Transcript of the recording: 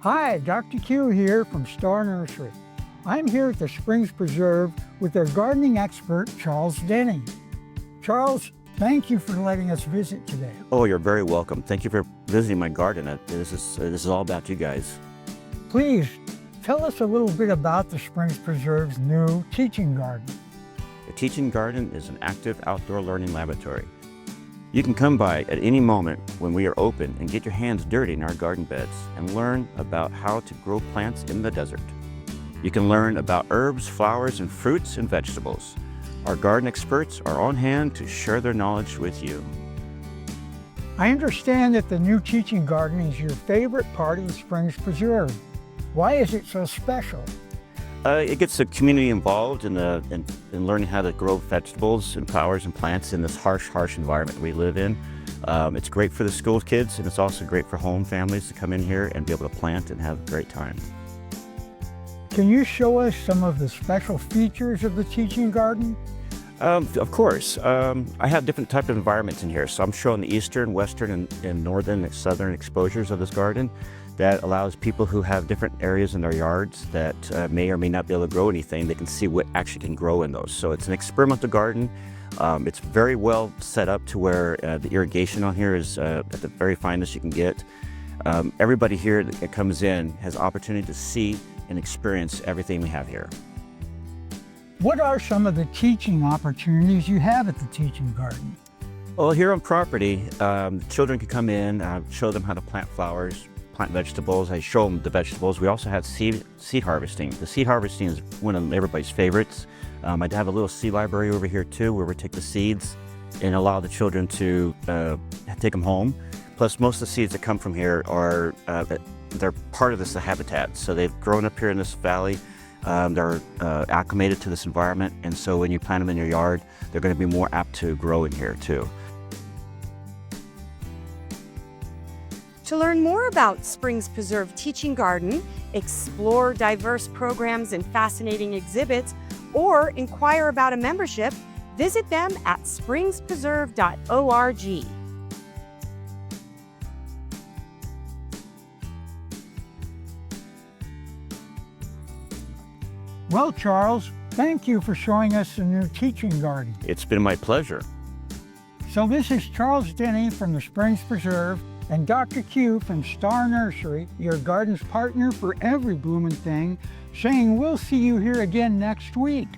Hi, Dr. Q here from Star Nursery. I'm here at the Springs Preserve with their gardening expert, Charles Denny. Charles, thank you for letting us visit today. Oh, you're very welcome. Thank you for visiting my garden. This is all about you guys. Please, tell us a little bit about the Springs Preserve's new teaching garden. The teaching garden is an active outdoor learning laboratory. You can come by at any moment when we are open and get your hands dirty in our garden beds and learn about how to grow plants in the desert. You can learn about herbs, flowers, and fruits and vegetables. Our garden experts are on hand to share their knowledge with you. I understand that the new teaching garden is your favorite part of the Springs Preserve. Why is it so special? It gets the community involved in learning how to grow vegetables and flowers and plants in this harsh environment we live in. It's great for the school kids, and it's also great for home families to come in here and be able to plant and have a great time. Can you show us some of the special features of the teaching garden? Of course. I have different types of environments in here. So I'm showing the eastern, western, and northern and southern exposures of this garden. That allows people who have different areas in their yards that may or may not be able to grow anything, they can see what actually can grow in those. So it's an experimental garden. It's very well set up to where the irrigation on here is at the very finest you can get. Everybody here that comes in has opportunity to see and experience everything we have here. What are some of the teaching opportunities you have at the teaching garden? Well, here on property, children can come in, show them how to plant flowers, plant vegetables. I show them the vegetables. We also have seed harvesting. The seed harvesting is one of everybody's favorites. I have a little seed library over here too, where we take the seeds and allow the children to take them home. Plus, most of the seeds that come from here are they're part of this habitat. So they've grown up here in this valley. They're acclimated to this environment, and so when you plant them in your yard, they're going to be more apt to grow in here too. To learn more about Springs Preserve Teaching Garden, explore diverse programs and fascinating exhibits, or inquire about a membership, visit them at springspreserve.org. Well, Charles, thank you for showing us the new teaching garden. It's been my pleasure. So this is Charles Denny from the Springs Preserve and Dr. Q from Star Nursery, your garden's partner for every bloomin' thing, saying we'll see you here again next week.